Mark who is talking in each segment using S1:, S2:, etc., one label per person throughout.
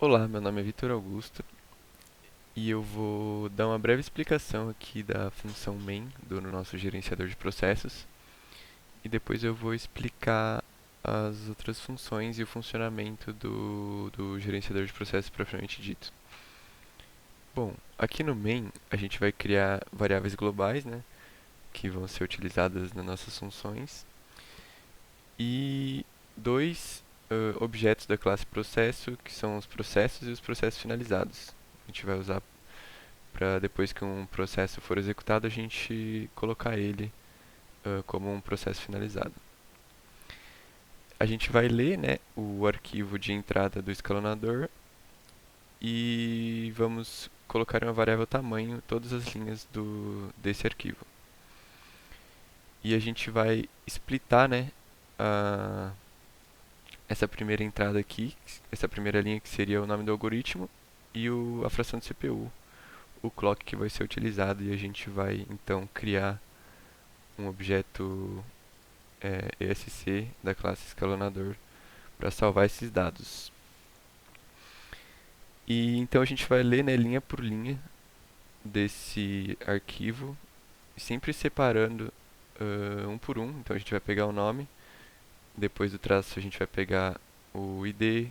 S1: Olá, meu nome é Vitor Augusto e eu vou dar uma breve explicação aqui da função main do nosso gerenciador de processos e depois eu vou explicar as outras funções e o funcionamento do gerenciador de processos propriamente dito. Bom, aqui no main a gente vai criar variáveis globais, né, que vão ser utilizadas nas nossas funções e dois objetos da classe processo, que são os processos e os processos finalizados. A gente vai usar para depois que um processo for executado, a gente colocar ele como um processo finalizado. A gente vai ler, né, o arquivo de entrada do escalonador e vamos colocar uma variável tamanho todas as linhas desse arquivo. E a gente vai splitar, né, essa primeira entrada aqui, essa primeira linha que seria o nome do algoritmo e a fração de CPU, o clock que vai ser utilizado, e a gente vai então criar um objeto ESC da classe escalonador para salvar esses dados. E então a gente vai ler, né, linha por linha desse arquivo, sempre separando um por um. Então a gente vai pegar o nome, depois do traço a gente vai pegar o ID,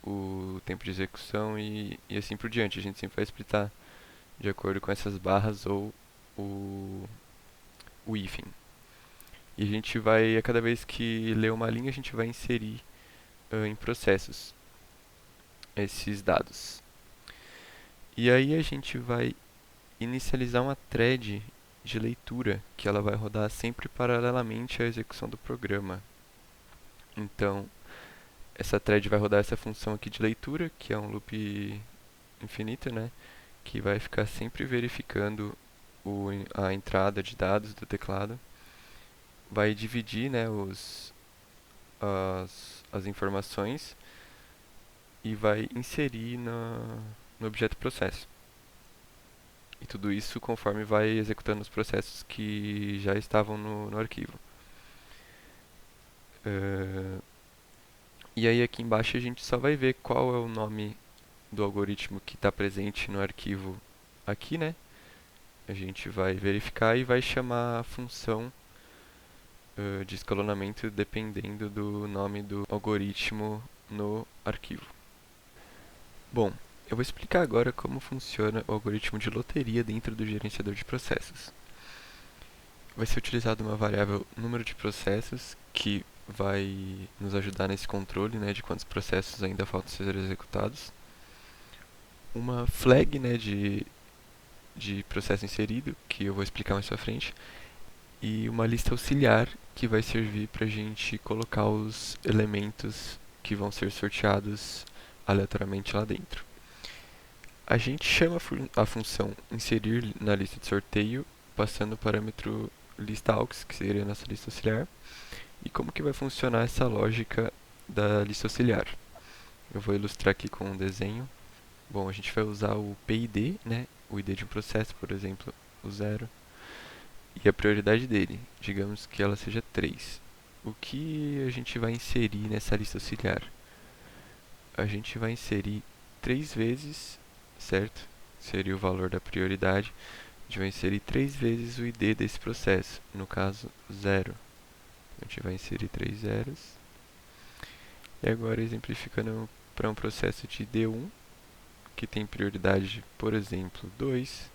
S1: o tempo de execução e assim por diante. A gente sempre vai splitar de acordo com essas barras ou o hífen. E a gente vai, a cada vez que ler uma linha, a gente vai inserir em processos esses dados. E aí a gente vai inicializar uma thread de leitura, que ela vai rodar sempre paralelamente à execução do programa. Então, essa thread vai rodar essa função aqui de leitura, que é um loop infinito, né? Que vai ficar sempre verificando a entrada de dados do teclado. Vai dividir, né, as informações e vai inserir no objeto processo. E tudo isso conforme vai executando os processos que já estavam no arquivo. E aí aqui embaixo a gente só vai ver qual é o nome do algoritmo que está presente no arquivo aqui, né? A gente vai verificar e vai chamar a função de escalonamento dependendo do nome do algoritmo no arquivo. Bom, eu vou explicar agora como funciona o algoritmo de loteria dentro do gerenciador de processos. Vai ser utilizada uma variável número de processos que vai nos ajudar nesse controle, né, de quantos processos ainda faltam ser executados. Uma flag, né, de processo inserido, que eu vou explicar mais pra frente. E uma lista auxiliar, que vai servir para a gente colocar os elementos que vão ser sorteados aleatoriamente lá dentro. A gente chama a função inserir na lista de sorteio, passando o parâmetro listaaux, que seria a nossa lista auxiliar. E como que vai funcionar essa lógica da lista auxiliar? Eu vou ilustrar aqui com um desenho. Bom, a gente vai usar o PID, né? O ID de um processo, por exemplo, o 0. E a prioridade dele, digamos que ela seja 3. O que a gente vai inserir nessa lista auxiliar? A gente vai inserir 3 vezes, certo? Seria o valor da prioridade. A gente vai inserir 3 vezes o ID desse processo, no caso 0. A gente vai inserir 3 zeros. E agora exemplificando para um processo de D1, que tem prioridade, por exemplo, 2,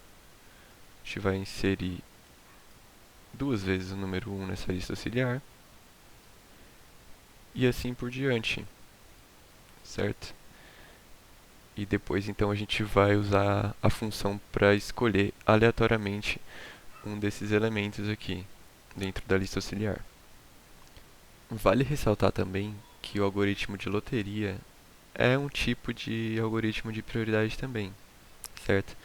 S1: a gente vai inserir 2 vezes o número 1 nessa lista auxiliar. E assim por diante, certo? E depois então a gente vai usar a função para escolher aleatoriamente um desses elementos aqui, dentro da lista auxiliar. Vale ressaltar também que o algoritmo de loteria é um tipo de algoritmo de prioridade também, certo?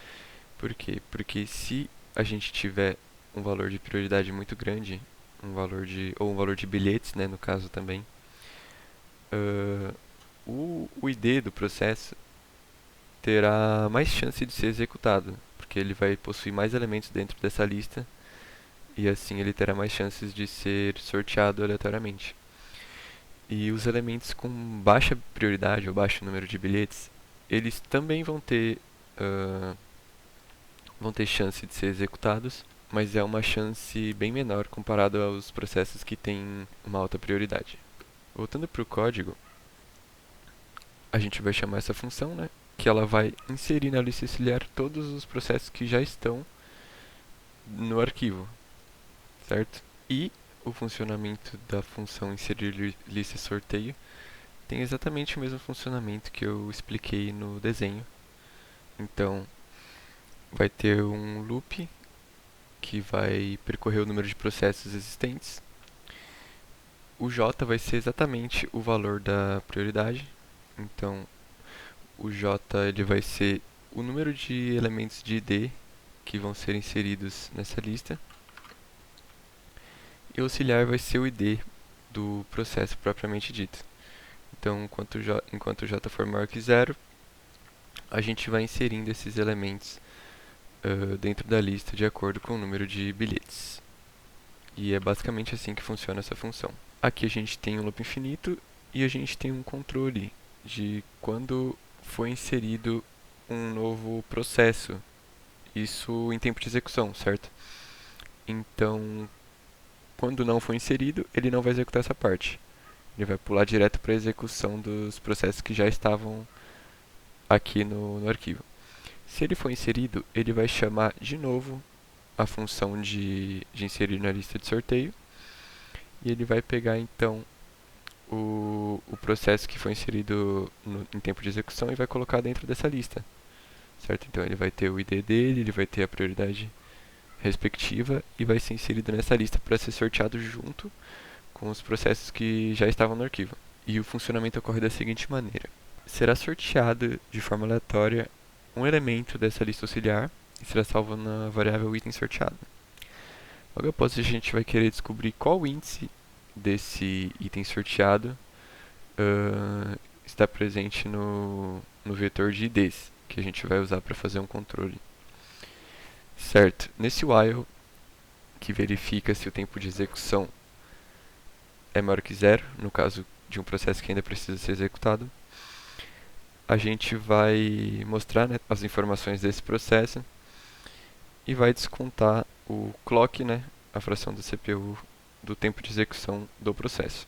S1: Por quê? Porque se a gente tiver um valor de prioridade muito grande, ou um valor de bilhetes, né, no caso também, o ID do processo terá mais chance de ser executado, porque ele vai possuir mais elementos dentro dessa lista e assim ele terá mais chances de ser sorteado aleatoriamente. E os elementos com baixa prioridade ou baixo número de bilhetes, eles também vão ter chance de ser executados, mas é uma chance bem menor comparado aos processos que têm uma alta prioridade. Voltando para o código, a gente vai chamar essa função, né, que ela vai inserir na lista auxiliar todos os processos que já estão no arquivo, certo? E o funcionamento da função inserir lista sorteio tem exatamente o mesmo funcionamento que eu expliquei no desenho. Então, vai ter um loop que vai percorrer o número de processos existentes. O J vai ser exatamente o valor da prioridade. Então, o J ele vai ser o número de elementos de ID que vão ser inseridos nessa lista. E o auxiliar vai ser o ID do processo propriamente dito. Então, enquanto o J for maior que zero, a gente vai inserindo esses elementos dentro da lista de acordo com o número de bilhetes. E é basicamente assim que funciona essa função. Aqui a gente tem um loop infinito e a gente tem um controle de quando foi inserido um novo processo. Isso em tempo de execução, certo? Então, quando não foi inserido, ele não vai executar essa parte. Ele vai pular direto para a execução dos processos que já estavam aqui no arquivo. Se ele for inserido, ele vai chamar de novo a função de inserir na lista de sorteio. E ele vai pegar então o processo que foi inserido em tempo de execução e vai colocar dentro dessa lista, certo? Então ele vai ter o ID dele, ele vai ter a prioridade respectiva e vai ser inserido nessa lista para ser sorteado junto com os processos que já estavam no arquivo. E o funcionamento ocorre da seguinte maneira: será sorteado de forma aleatória um elemento dessa lista auxiliar e será salvo na variável item sorteado. Logo após, a gente vai querer descobrir qual índice desse item sorteado está presente no vetor de IDs, que a gente vai usar para fazer um controle. Certo, nesse while, que verifica se o tempo de execução é maior que zero, no caso de um processo que ainda precisa ser executado, a gente vai mostrar, né, as informações desse processo e vai descontar o clock, né, a fração do CPU do tempo de execução do processo.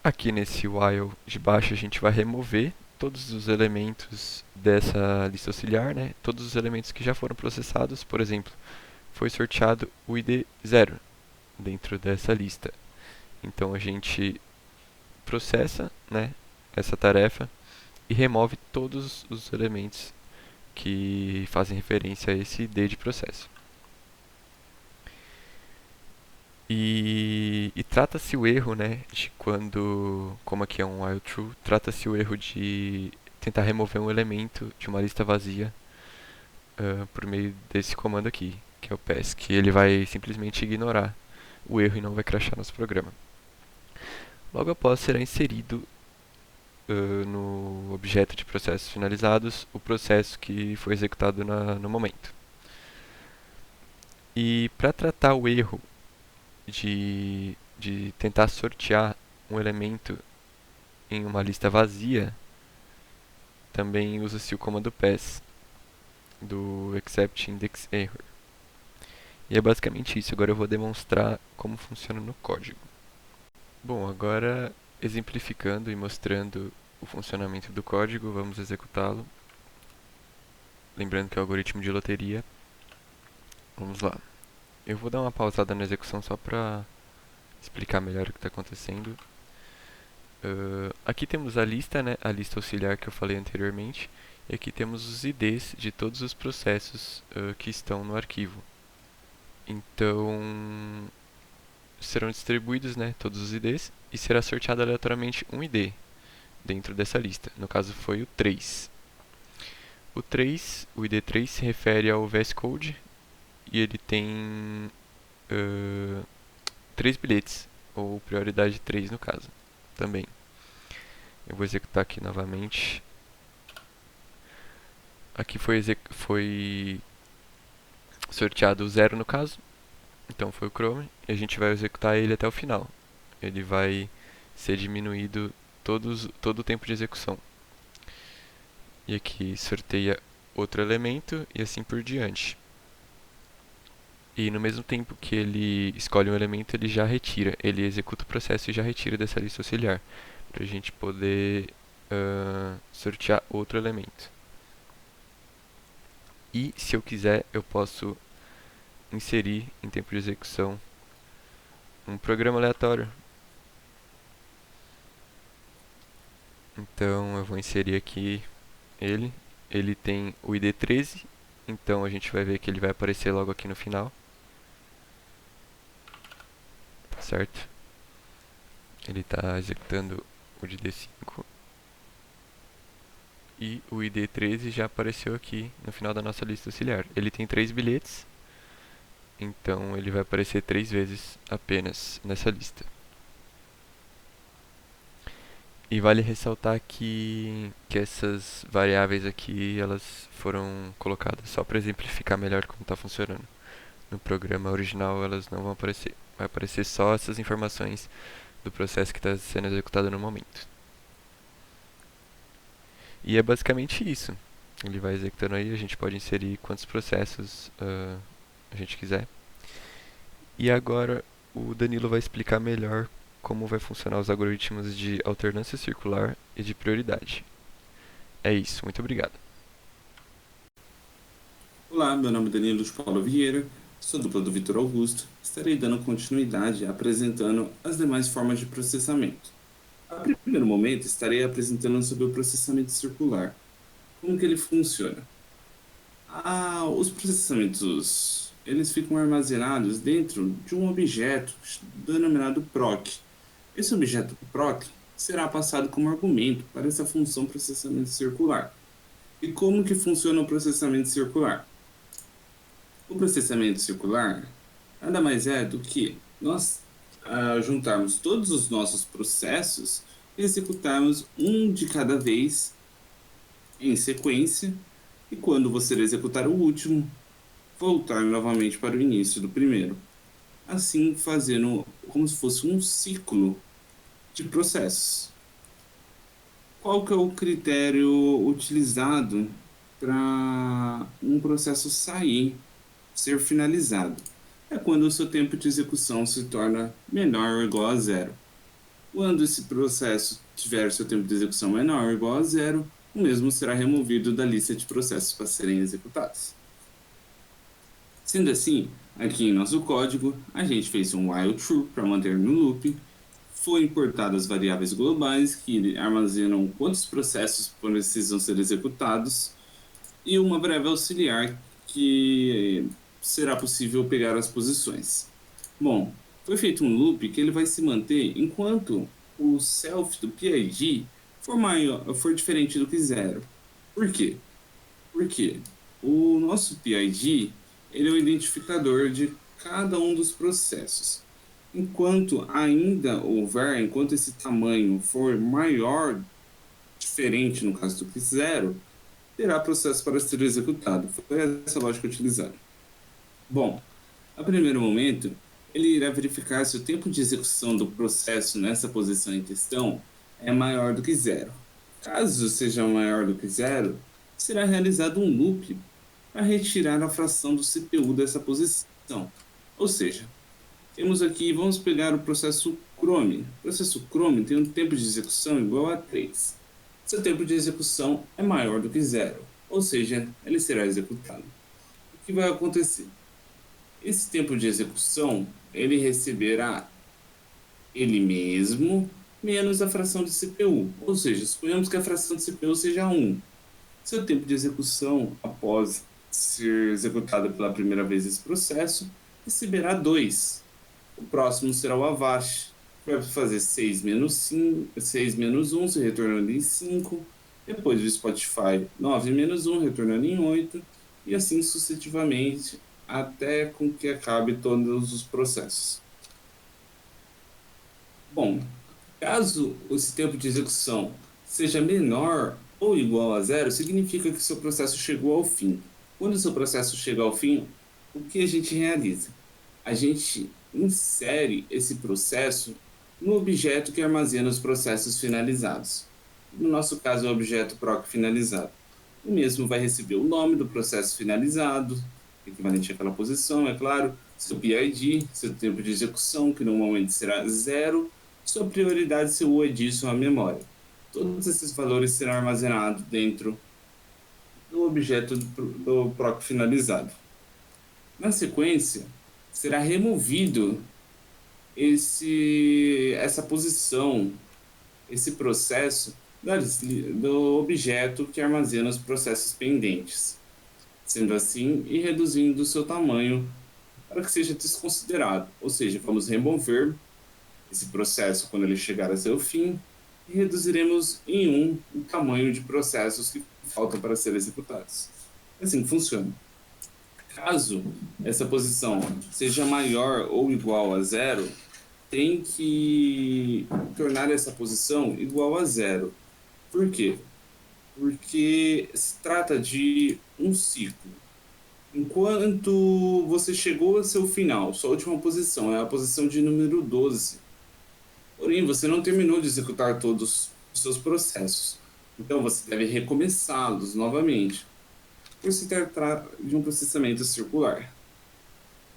S1: Aqui nesse while de baixo a gente vai remover todos os elementos dessa lista auxiliar, né, todos os elementos que já foram processados. Por exemplo, foi sorteado o ID 0 dentro dessa lista. Então a gente processa, né, essa tarefa e remove todos os elementos que fazem referência a esse ID de processo. E trata-se o erro, né, de quando, como aqui é um while true, trata-se o erro de tentar remover um elemento de uma lista vazia por meio desse comando aqui, que é o pass, que ele vai simplesmente ignorar o erro e não vai crashar nosso programa. Logo após, será inserido no objeto de processos finalizados o processo que foi executado no momento. E para tratar o erro de tentar sortear um elemento em uma lista vazia, também usa-se o comando pass do except index error. E é basicamente isso. Agora eu vou demonstrar como funciona no código. Bom, agora exemplificando e mostrando o funcionamento do código, vamos executá-lo. Lembrando que é o algoritmo de loteria. Vamos lá. Eu vou dar uma pausada na execução só para explicar melhor o que está acontecendo. Aqui temos a lista, né, a lista auxiliar que eu falei anteriormente. E aqui temos os IDs de todos os processos que estão no arquivo. Então, serão distribuídos, né, todos os IDs e será sorteado aleatoriamente um ID dentro dessa lista. No caso foi o 3. O ID 3 se refere ao VS Code e ele tem 3 bilhetes, ou prioridade 3 no caso, também. Eu vou executar aqui novamente. Aqui foi sorteado o 0 no caso, então foi o Chrome, e a gente vai executar ele até o final. Ele vai ser diminuído todo o tempo de execução. e aqui sorteia outro elemento e assim por diante. E no mesmo tempo que ele escolhe um elemento, ele já retira, ele executa o processo e já retira dessa lista auxiliar, para a gente poder sortear outro elemento. E se eu quiser, eu posso inserir em tempo de execução um programa aleatório. Então eu vou inserir aqui ele. Ele tem o ID 13, então a gente vai ver que ele vai aparecer logo aqui no final. Certo? Ele está executando o de D5. E o ID 13 já apareceu aqui no final da nossa lista auxiliar. Ele tem 3 bilhetes, então ele vai aparecer 3 vezes apenas nessa lista. E vale ressaltar que essas variáveis aqui elas foram colocadas só para exemplificar melhor como está funcionando. No programa original elas não vão aparecer. Vai aparecer só essas informações do processo que está sendo executado no momento. E é basicamente isso. Ele vai executando aí, a gente pode inserir quantos processos a gente quiser. E agora o Danilo vai explicar melhor como vai funcionar os algoritmos de alternância circular e de prioridade. É isso, muito obrigado.
S2: Olá, meu nome é Danilo de Paulo Vieira, sou dupla do Vitor Augusto. Estarei dando continuidade apresentando as demais formas de processamento. A primeiro momento, estarei apresentando sobre o processamento circular. Como que ele funciona? Os processamentos, eles ficam armazenados dentro de um objeto denominado proc. Esse objeto proc será passado como argumento para essa função processamento circular. E como que funciona o processamento circular? O processamento circular nada mais é do que nós juntarmos todos os nossos processos e executarmos um de cada vez em sequência, e quando você executar o último, voltar novamente para o início do primeiro. Assim, fazendo como se fosse um ciclo de processos. Qual que é o critério utilizado para um processo ser finalizado? É quando o seu tempo de execução se torna menor ou igual a zero. Quando esse processo tiver seu tempo de execução menor ou igual a zero, o mesmo será removido da lista de processos para serem executados. Sendo assim, aqui em nosso código, a gente fez um while true para manter no loop, foi importado as variáveis globais que armazenam quantos processos precisam ser executados e uma variável auxiliar que será possível pegar as posições. Bom, foi feito um loop que ele vai se manter enquanto o self do PID for diferente do que zero. Por quê? Porque o nosso PID ele é o identificador de cada um dos processos. Enquanto esse tamanho for maior, diferente no caso do que zero, terá processo para ser executado. Foi essa a lógica utilizada. Bom, a primeiro momento, ele irá verificar se o tempo de execução do processo nessa posição em questão é maior do que zero. Caso seja maior do que zero, será realizado um loop para retirar a fração do CPU dessa posição. Ou seja, temos aqui, vamos pegar o processo Chrome. O processo Chrome tem um tempo de execução igual a 3. Seu tempo de execução é maior do que zero, ou seja, ele será executado. O que vai acontecer? Esse tempo de execução, ele receberá ele mesmo menos a fração de CPU. Ou seja, suponhamos que a fração de CPU seja 1. Seu tempo de execução, após ser executado pela primeira vez esse processo, receberá 2. O próximo será o Avast, que vai fazer 6 menos 5, 6 menos 1, se retornando em 5. Depois o Spotify, 9 menos 1, retornando em 8. E assim sucessivamente, até com que acabe todos os processos. Bom, caso esse tempo de execução seja menor ou igual a zero, significa que seu processo chegou ao fim. Quando o seu processo chega ao fim, o que a gente realiza? A gente insere esse processo no objeto que armazena os processos finalizados. No nosso caso, é o objeto proc finalizado. o mesmo vai receber o nome do processo finalizado, equivalente àquela posição, é claro, seu PID, seu tempo de execução, que normalmente será zero, sua prioridade, seu UID, sua memória. Todos esses valores serão armazenados dentro do objeto do PROC finalizado. Na sequência, será removido essa posição, esse processo do objeto que armazena os processos pendentes, sendo assim e reduzindo o seu tamanho para que seja desconsiderado, ou seja, vamos remover esse processo quando ele chegar a seu fim e reduziremos em o tamanho de processos que faltam para serem executados. Assim funciona. Caso essa posição seja maior ou igual a zero, tem que tornar essa posição igual a zero. Por quê? Porque se trata de um ciclo. Enquanto você chegou a seu final, sua última posição é a posição de número 12. Porém, você não terminou de executar todos os seus processos. Então, você deve recomeçá-los novamente, por se tratar de um processamento circular.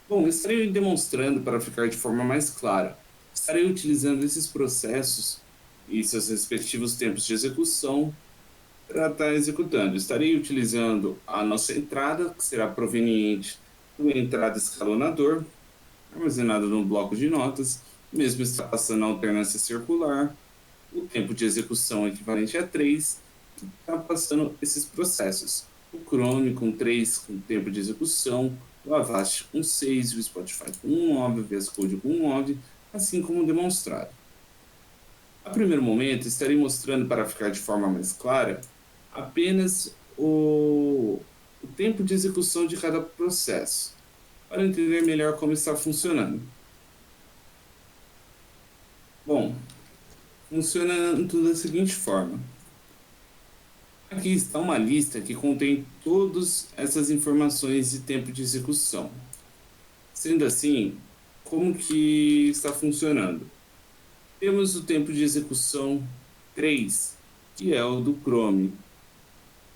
S2: Bom, estarei demonstrando para ficar de forma mais clara. Estarei utilizando esses processos e seus respectivos tempos de execução para estar executando. Estarei utilizando a nossa entrada, que será proveniente do entrada escalonador, armazenado no bloco de notas, mesmo está passando a alternância circular, o tempo de execução equivalente a 3, que está passando esses processos. O Chrome com 3 com tempo de execução, o Avast com 6, o Spotify com 9, o VS Code com 9, assim como demonstrado. A primeiro momento, estarei mostrando, para ficar de forma mais clara, apenas o tempo de execução de cada processo, para entender melhor como está funcionando. Bom, funciona tudo da seguinte forma. Aqui está uma lista que contém todas essas informações de tempo de execução. Sendo assim, como que está funcionando? Temos o tempo de execução 3, que é o do Chrome,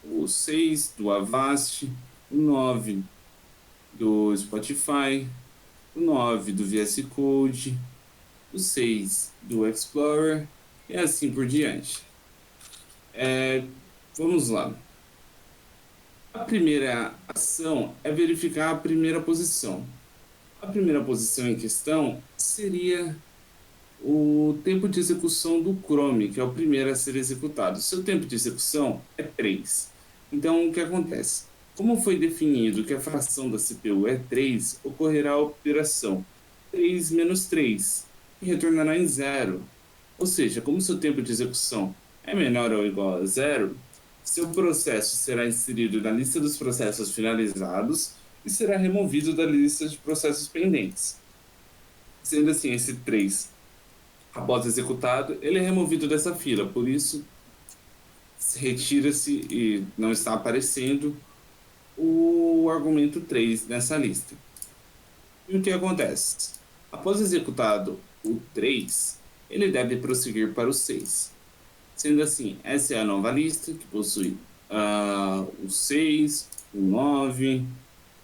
S2: o 6 do Avast, o 9 do Spotify, o 9 do VS Code, o 6 do Explorer e assim por diante. Vamos lá. A primeira ação é verificar a primeira posição. A primeira posição em questão seria o tempo de execução do Chrome, que é o primeiro a ser executado. Seu tempo de execução é 3. Então, o que acontece? Como foi definido que a fração da CPU é 3, ocorrerá a operação 3 menos 3, que retornará em 0. Ou seja, como seu tempo de execução é menor ou igual a 0, seu processo será inserido na lista dos processos finalizados e será removido da lista de processos pendentes. Sendo assim, esse 3, após executado, ele é removido dessa fila, por isso retira-se e não está aparecendo o argumento 3 nessa lista. E o que acontece? Após executado o 3, ele deve prosseguir para o 6. Sendo assim, essa é a nova lista que possui o 6, o 9,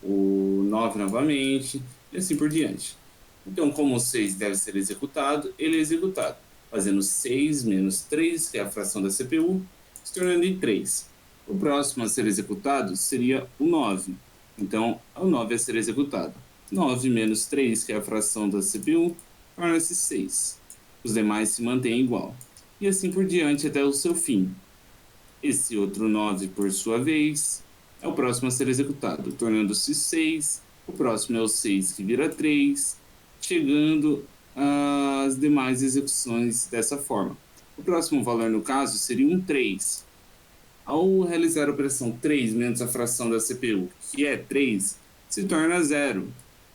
S2: o 9 novamente, e assim por diante. Então, como o 6 deve ser executado, ele é executado, fazendo 6 menos 3, que é a fração da CPU, se tornando em 3. O próximo a ser executado seria o 9. Então, o 9 a ser executado. 9 menos 3, que é a fração da CPU, torna-se 6. Os demais se mantêm igual. E assim por diante até o seu fim. Esse outro 9, por sua vez, é o próximo a ser executado, tornando-se 6. O próximo é o 6, que vira 3, chegando às demais execuções dessa forma. O próximo valor, no caso, seria um 3. Ao realizar a operação 3 menos a fração da CPU, que é 3, se torna 0.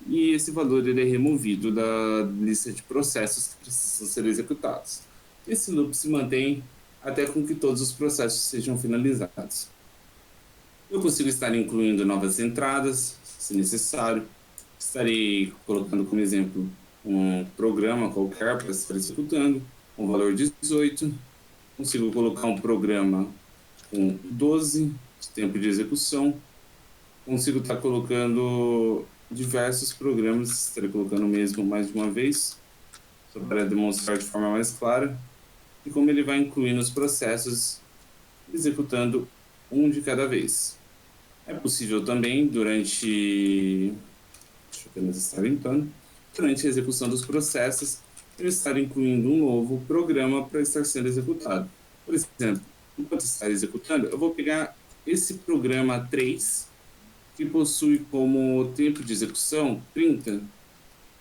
S2: E esse valor ele é removido da lista de processos que precisam ser executados. Esse loop se mantém até com que todos os processos sejam finalizados. Eu consigo estar incluindo novas entradas, se necessário. Estarei colocando como exemplo um programa qualquer para estar executando, com valor 18. Consigo colocar um programa com 12, de tempo de execução. Consigo estar colocando diversos programas, estarei colocando o mesmo mais de uma vez, só para demonstrar de forma mais clara, e como ele vai incluindo os processos, executando um de cada vez. É possível também, deixa eu apenas estar limpando, durante a execução dos processos, eu estar incluindo um novo programa para estar sendo executado. Por exemplo, enquanto estar executando, eu vou pegar esse programa 3, que possui como tempo de execução 30,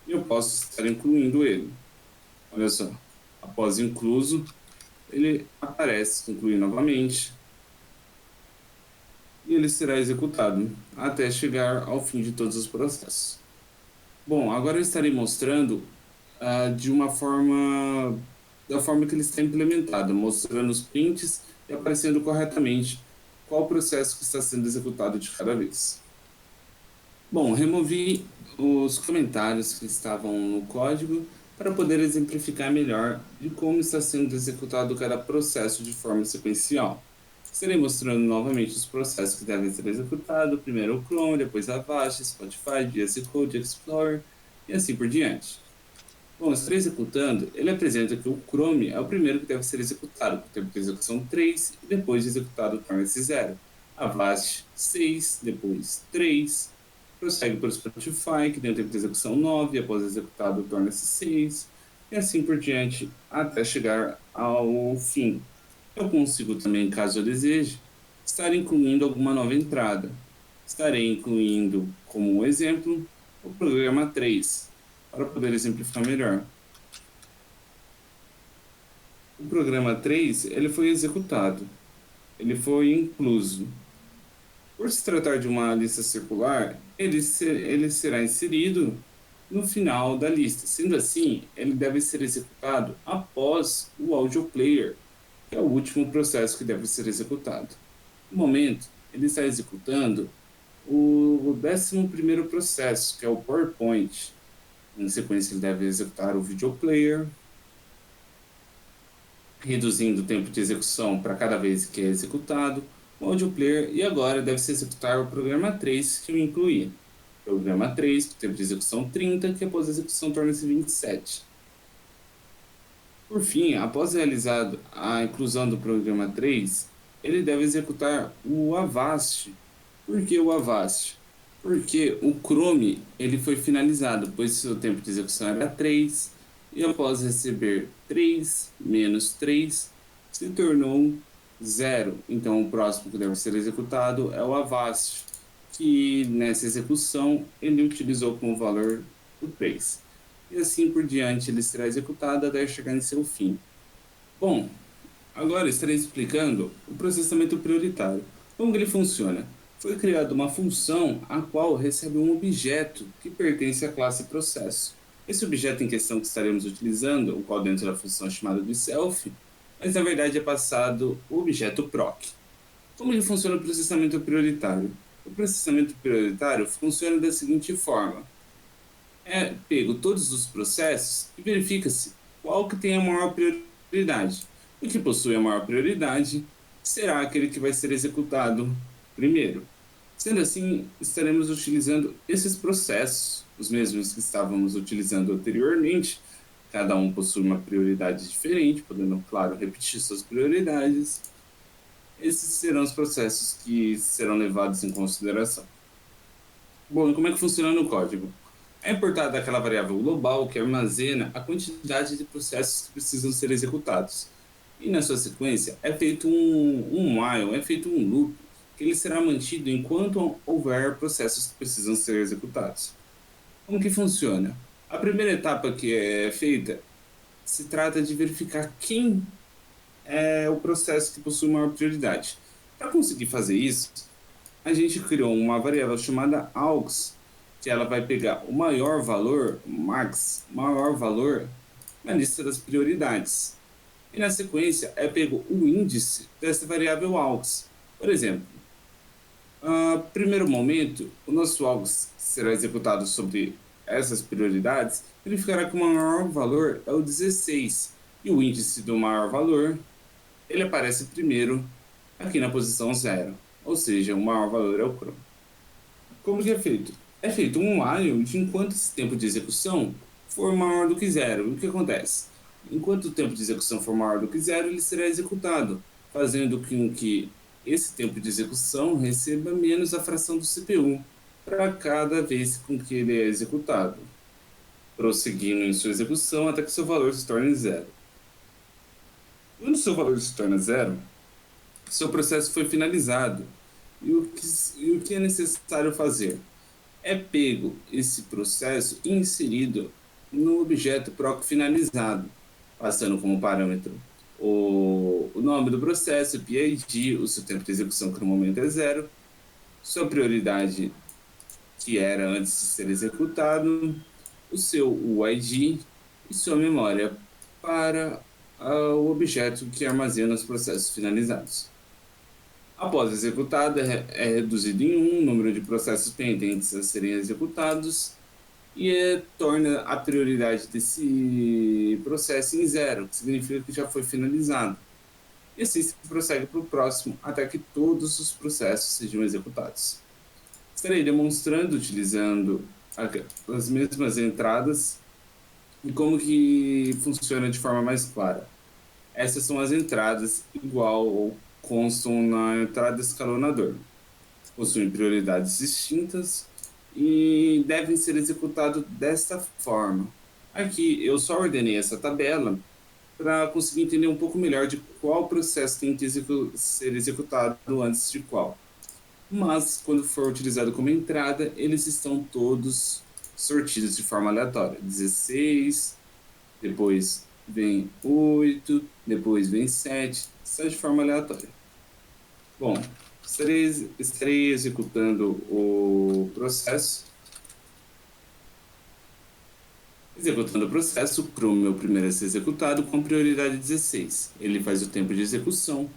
S2: e eu posso estar incluindo ele. Olha só, após incluso, ele aparece concluir novamente e ele será executado até chegar ao fim de todos os processos. Bom, agora eu estarei mostrando de uma forma, da forma que ele está implementado, mostrando os prints e aparecendo corretamente qual processo que está sendo executado de cada vez. Bom, removi os comentários que estavam no código para poder exemplificar melhor de como está sendo executado cada processo de forma sequencial. Estarei mostrando novamente os processos que devem ser executados, primeiro o Chrome, depois a Avast, Spotify, VS Code, Explorer e assim por diante. Bom, estarei executando, ele apresenta que o Chrome é o primeiro que deve ser executado, com tempo de execução 3 e depois de executado torna-se 0. Avast 6, depois 3, prossegue para o Spotify, que tem um tempo de execução 9, após executado torna-se 6, e assim por diante, até chegar ao fim. Eu consigo também, caso eu deseje, estar incluindo alguma nova entrada. Estarei incluindo, como exemplo, o programa 3, para poder exemplificar melhor. O programa 3, ele foi executado, ele foi incluso. Por se tratar de uma lista circular, ele será inserido no final da lista. Sendo assim, ele deve ser executado após o audio player, que é o último processo que deve ser executado. No momento, ele está executando o 11º processo, que é o PowerPoint. Em sequência, ele deve executar o video player, reduzindo o tempo de execução para cada vez que é executado, o audio player, e agora deve-se executar o programa 3 que eu incluí. Programa 3, com tempo de execução 30, que após a execução torna-se 27. Por fim, após realizado a inclusão do programa 3, ele deve executar o Avast. Por que o Avast? Porque o Chrome ele foi finalizado, pois seu tempo de execução era 3, e após receber 3 menos 3, se tornou 0. Então o próximo que deve ser executado é o Avast, que nessa execução ele utilizou como valor o 3. E assim por diante ele será executado até chegar em seu fim. Bom, agora estarei explicando o processamento prioritário. Como ele funciona? Foi criada uma função a qual recebe um objeto que pertence à classe processo. Esse objeto em questão que estaremos utilizando, o qual dentro da função é chamado de self, mas na verdade é passado o objeto proc. Como ele funciona o processamento prioritário? O processamento prioritário funciona da seguinte forma. É pego todos os processos e verifica-se qual que tem a maior prioridade. O que possui a maior prioridade será aquele que vai ser executado primeiro. Sendo assim, estaremos utilizando esses processos, os mesmos que estávamos utilizando anteriormente. Cada um possui uma prioridade diferente, podendo, claro, repetir suas prioridades. Esses serão os processos que serão levados em consideração. Bom, e como é que funciona no código? É importada aquela variável global que armazena a quantidade de processos que precisam ser executados. E na sua sequência é feito um while, é feito um loop, que ele será mantido enquanto houver processos que precisam ser executados. Como que funciona? A primeira etapa que é feita se trata de verificar quem é o processo que possui maior prioridade. Para conseguir fazer isso, a gente criou uma variável chamada aux, que ela vai pegar o maior valor, max, maior valor, na lista das prioridades. E na sequência é pego o índice dessa variável aux. Por exemplo, primeiro momento, o nosso aux será executado sobre essas prioridades, ele ficará com o maior valor é o 16, e o índice do maior valor, ele aparece primeiro aqui na posição 0. ou seja, o maior valor é o cron. Como que é feito? É feito um while de enquanto esse tempo de execução for maior do que zero. O que acontece? Enquanto o tempo de execução for maior do que zero, ele será executado, fazendo com que esse tempo de execução receba menos a fração do CPU para cada vez com que ele é executado, prosseguindo em sua execução até que seu valor se torne zero. Quando seu valor se torna zero, seu processo foi finalizado. E o que é necessário fazer? É pego esse processo e inserido no objeto proc finalizado, passando como parâmetro o nome do processo, o PID, o seu tempo de execução que no momento é zero, sua prioridade que era antes de ser executado, o seu UID e sua memória para o objeto que armazena os processos finalizados. Após executado, é reduzido em 1 o número de processos pendentes a serem executados e torna a prioridade desse processo em zero, que significa que já foi finalizado. E assim se prossegue para o próximo até que todos os processos sejam executados. Estarei demonstrando utilizando as mesmas entradas e como que funciona de forma mais clara. Essas são as entradas igual ou constam na entrada escalonador. Possuem prioridades distintas e devem ser executados desta forma. Aqui eu só ordenei essa tabela para conseguir entender um pouco melhor de qual processo tem que ser executado antes de qual. Mas, quando for utilizado como entrada, eles estão todos sortidos de forma aleatória. 16, depois vem 8, depois vem 7, está de forma aleatória. Bom, estarei executando o processo. Executando o processo, o cron é o primeiro a ser executado com prioridade 16. Ele faz o tempo de execução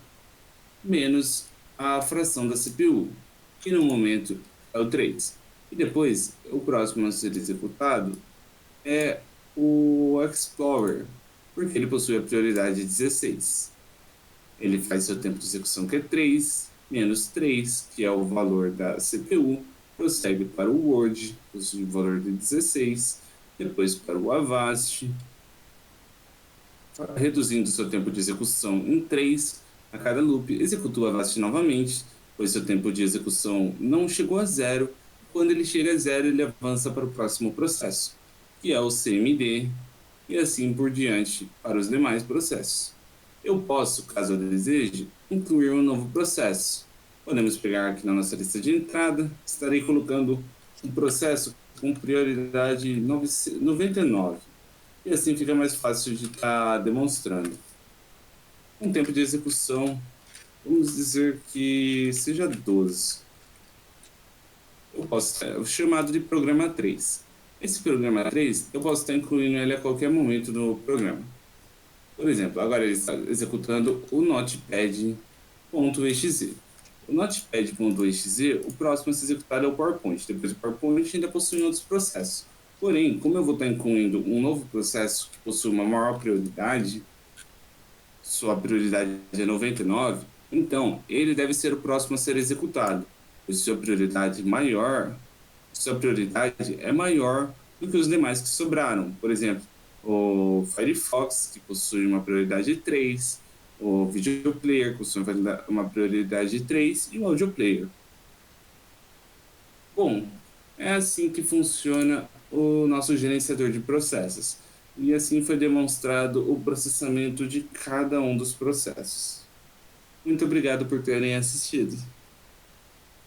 S2: menos a fração da CPU, que no momento é o 3. E depois, o próximo a ser executado é o Explorer, porque ele possui a prioridade 16. Ele faz seu tempo de execução, que é 3, menos 3, que é o valor da CPU, prossegue para o Word, possui o valor de 16, depois para o Avast, reduzindo seu tempo de execução em 3 a cada loop, executa o Avast novamente, pois seu tempo de execução não chegou a zero. Quando ele chega a zero, ele avança para o próximo processo, que é o CMD, e assim por diante para os demais processos. Eu posso, caso eu deseje, incluir um novo processo. Podemos pegar aqui na nossa lista de entrada, estarei colocando um processo com prioridade 99. E assim fica mais fácil de estar demonstrando. Um tempo de execução, vamos dizer que seja 12. Eu posso o chamado de programa 3. Esse programa 3, eu posso estar incluindo ele a qualquer momento no programa. Por exemplo, agora ele está executando o notepad.exe. O notepad.exe, o próximo a ser executado é o PowerPoint. Depois do PowerPoint ainda possui outros processos. Porém, como eu vou estar incluindo um novo processo que possui uma maior prioridade, sua prioridade é 99, então ele deve ser o próximo a ser executado, pois sua prioridade é maior do que os demais que sobraram. Por exemplo, o Firefox, que possui uma prioridade 3, o Video Player, que possui uma prioridade 3, e o Audio Player. Bom, é assim que funciona o nosso gerenciador de processos. E assim foi demonstrado o processamento de cada um dos processos. Muito obrigado por terem assistido.